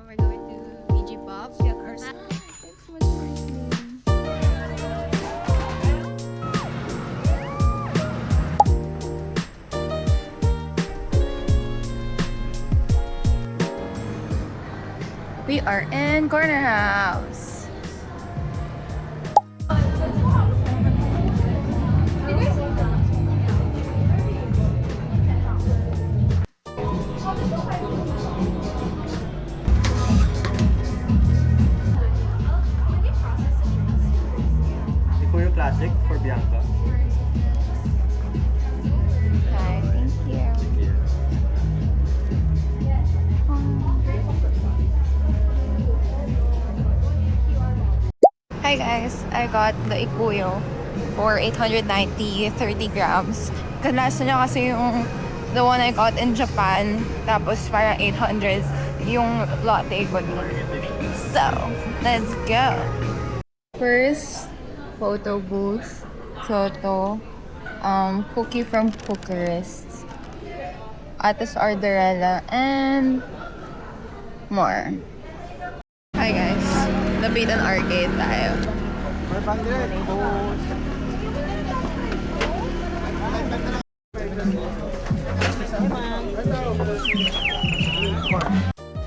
We're going to VG Pop. Yeah, cars. Thanks so much for listening. We are in Corner House. Ikuyo Classic for Bianca. Hi, thank you. Hi guys, I got the Ikuyo for 890, 30 grams. Kalasa niya kasi yung the one I got in Japan, tapos parang 800 yung latte ko dito. So, let's go! First, photo booth, photo, cookie from Bucharest, Atos Arderella, and more. Hi guys, Nabitan Arcade tayo.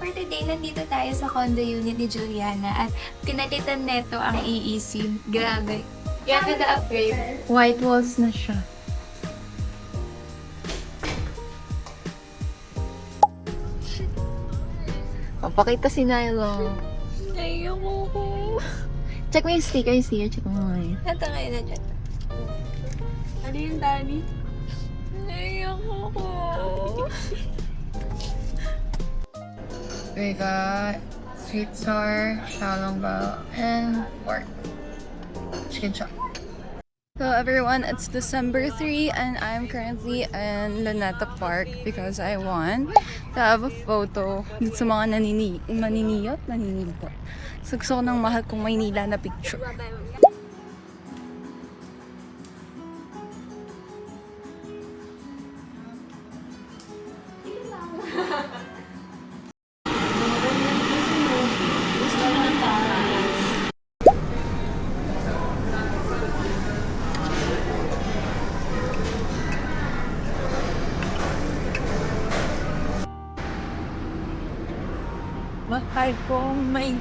For today, nandito tayo sa condo unit ni Juliana at pinalitan neto ang eSIM. Grabe. Grabe na upgrade. White walls na siya. Papakita si Nilo. Ayoko ko. Check mo yung sticker, check mo ngayon. Ito ngayon na dyan. Ano yung Dani? Ayoko ko. We got sweet sour, xiaolongbao, and pork. Chicken chop. So everyone, it's December 3 and I'm currently in Luneta Park because I want to have a photo dito sa mga maniniyot. So gusto ko ng mahal kong Maynila na picture. Mahal kong may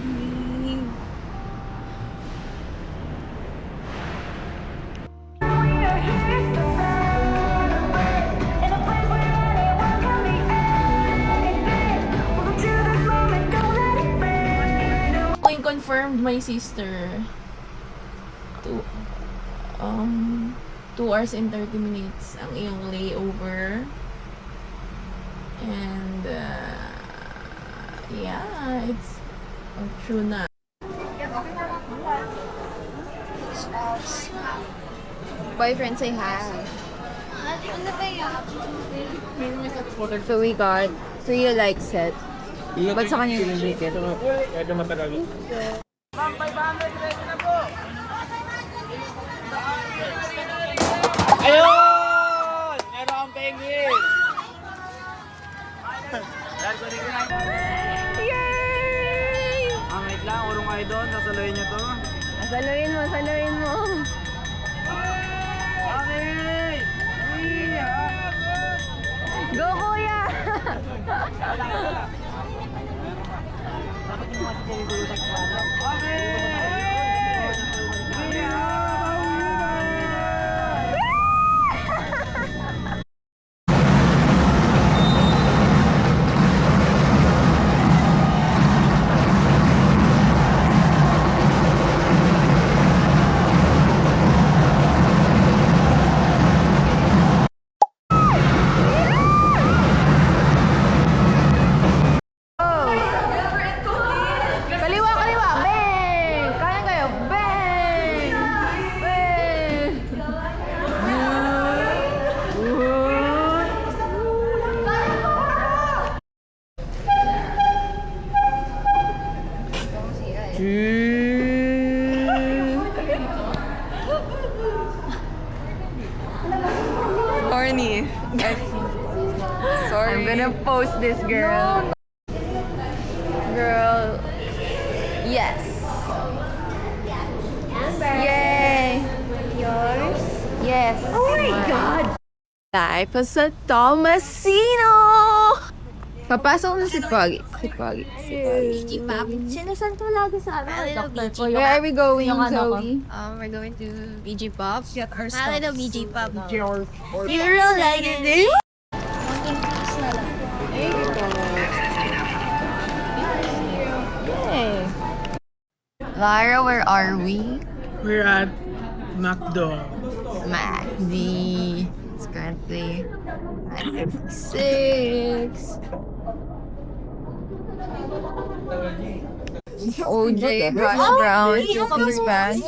confirmed my sister to 2 hours and 30 minutes ang iyong layover and yeah, it's true na. Boyfriend, say hi. So we got 3 like set. Ba't sa kanya yung Ito matagal. Ayun! Meron ang penguin! Yay! Wait lang, urong kayo doon. Nasaluhin nyo to. Saluhin mo. Okay! Go, kuya! Horny. Sorry. I'm gonna post this, girl. Girl. Yes. Yay! Yours? Yes. Oh my God! Life sa Tomasino! Papasok na si Poggy. Si Poggy. Sinasan ko lagi sa ano? Where are we going, Yung ano ko. Zoe? We're going to BG Pop. Get her I know BG Pop. Cheers. You don't like it, Yay! Lara, where are we? We're at McDo. MacD. It's currently 9:56. OJ, Josh Brown, Chris Band.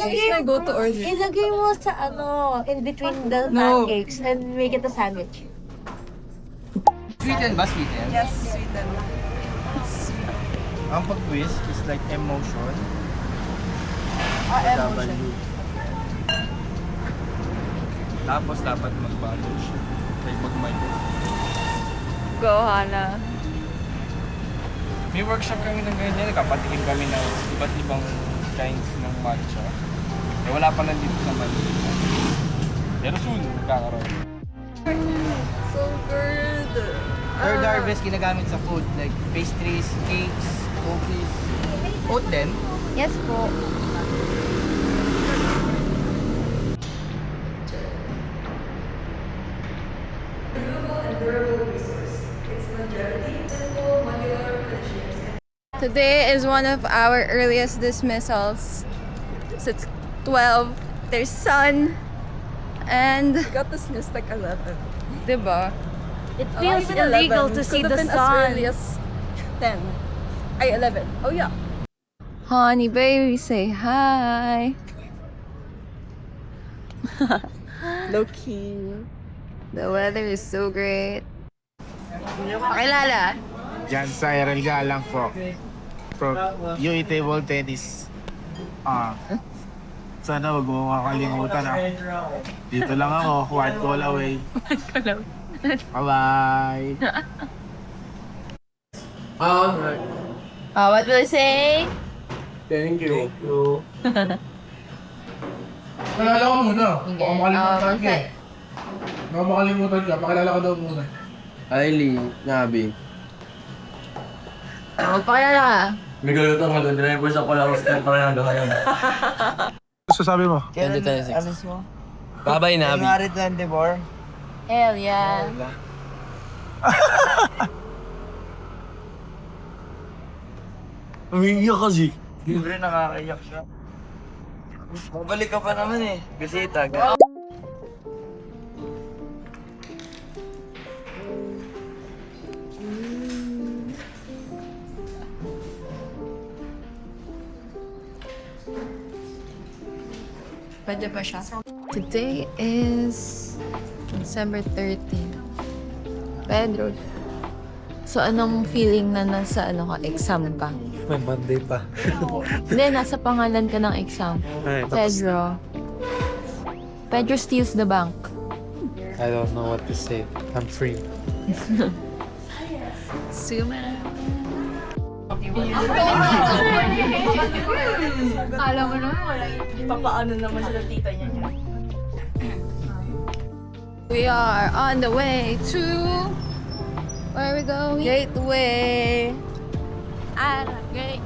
Go to order. Ilagay mo sa ano, in between the No. pancakes and make it a sandwich. Sweeten ba? Sweeten? Yes, sweeten. Ang pag-twist is like emotion. Emotion. W. Tapos dapat magbago siya. Like mag-micro. Go, Hana. May workshop kami ng ganyan. Kapatikin kami ng iba't ibang kinds ng matcha. Eh wala pa nandito sa Manila. Pero soon, magkakaroon. So good. Third harvest ginagamit sa food. Like pastries, cakes, cookies. Oat din. Yes po. Today is one of our earliest dismissals. So it's 12. There's sun. And Got dismissed like 11. diba? It feels illegal to see the As sun. early as 10. Ay, 11. Oh yeah. Honey baby, say hi. Low key. The weather is so great. Pakilala. Diyan sa RL Galang po. From UE Table Tennis. Sana wag mo makakalimutan Dito lang ako, one call away. Bye-bye. What will I say? Thank you. Pakilala ko muna. Baka makalimutan ka. Baka makalimutan ka, pakilala ko daw muna. Kylie, Nabi. Magpakilala ka. May galutan ko doon. Dinay-voice ako lang sa tempo na hanggang ngayon. Ano sasabi mo? Kaya alis mo? Bye-bye, Nabi. Marit Landibor. Hell yeah. Umiiyak kasi. Libre nakakaiyak siya. Mabalik ka pa naman eh. Bisita. Pwede pa siya. Today is December 13. Pedro. So, anong feeling na nasa exam ka? May Monday pa. Hindi, nasa pangalan ka ng exam. Ay, Pedro. Pedro steals the bank. I don't know what to say. I'm free. Suma. Alam mo naman, wala papaano naman sa tita niya. We are on the way to... Where are we going? Gateway. Great.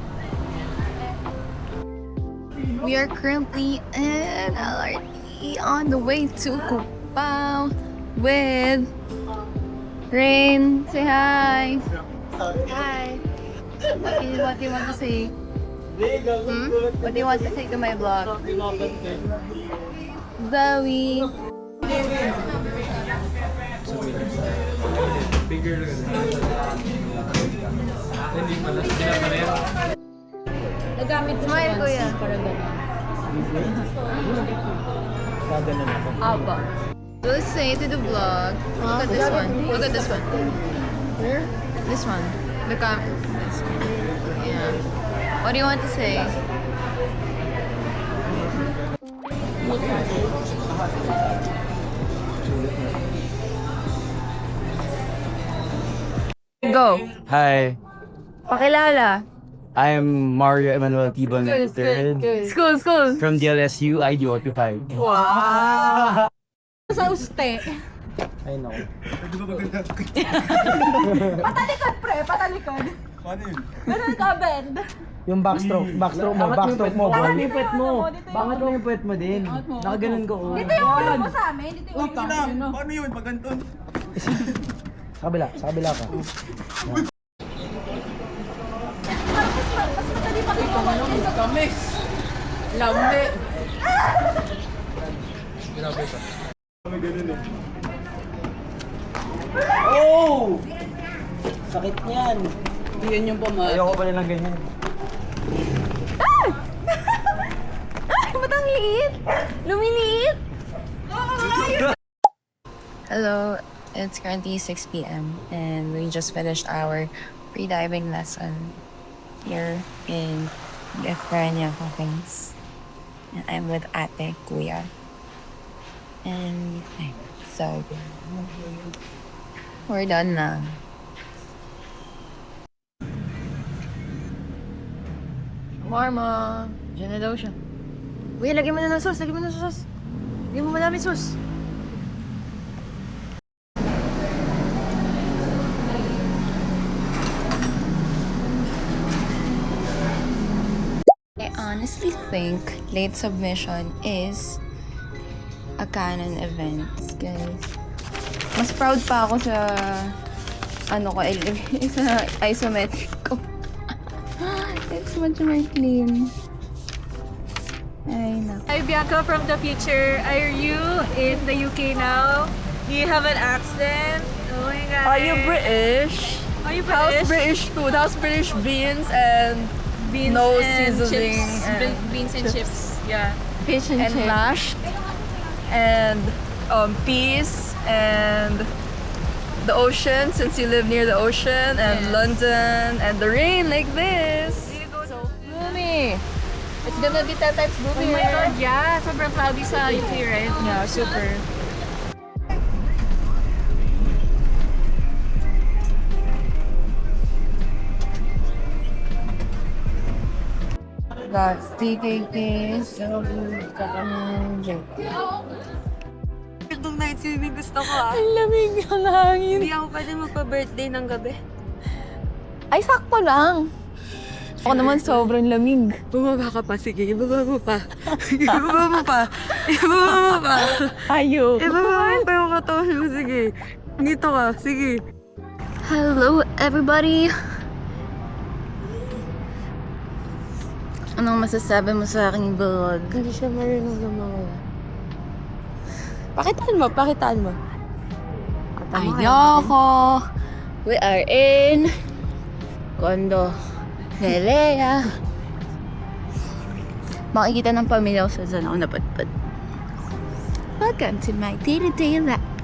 We are currently in LRT on the way to Cubao with Rain. Say hi. Hi. What do you want to say? What do you want to say to my vlog? Zoe. Nagamit smile ko yan. Aba. We'll say to the vlog. Look at this one. Look at this one. Where? This one. Look at this one. Yeah. What do you want to say? Go. Hi. Pakilala. I am Mario Emmanuel Tibon III. School. From DLSU, ID-45. Wow! Sa uste. Ay, no. Patalikod, pre. Patalikod. Ganun ka, bend. Yung backstroke mo, boy. Bangat yung puwet mo. Bangat mo yung puwet mo din. Nakaganon ko. Oh. Dito yung ulo mo sa amin. Dito yung ulo mo. Paano yun? Pag ganton? Sa kabila ka. Mas madali pa kinuha. Kamis! Lambi! Oh! Sakit niyan. Yan yung pamata. Ayoko pa nilang ganyan. Ba't ang liit? Lumiliit! Hello, it's currently 6 p.m. and we just finished our free-diving lesson here in Efrania Campings. And I'm with Ate, Kuya. And so, we're done na. Mama, dyan na daw siya. Uy, lagyan mo na ng sauce, lagyan mo na ng sauce. Lagyan mo madami sauce. I honestly think late submission is a canon event, guys. Mas proud pa ako sa sa isometric ko. It's much more clean. Ay, naku. Hi, Bianca from the future. Are you in the UK now? Do you have an accent? Oh my god. Are you British? Are you How's British? British food? How's British beans and Beans no and seasoning chips. and Beans and chips. Yeah. Fish and and chips. mashed and peas and the ocean since you live near the ocean and Yes. London and the rain like this. Gloomy. It's gonna be 10 times Oh gloomy. my god, yeah. Sobrang cloudy sa UK, right? Yeah, super. Got PKK, and JP. Itong night swimming gusto ko ah. Ang lamig ng hangin. Hindi ako pwede magpa-birthday ng gabi. Ay, sakto lang. Ako naman sobrang lamig. Bumaba ka pa, sige. Ibaba mo pa. Ibaba mo pa. Ibaba mo pa. Ayok. Ibaba mo pa yung katawan mo, sige. Dito ka, sige. Hello, everybody. Anong masasabi mo sa aking vlog? Hindi siya marunong lumawa. Pakitaan mo. Ayoko. We are in Condo Nelea. Makikita ng pamilya ko sa saan ako napadpad. Welcome to my day-to-day life.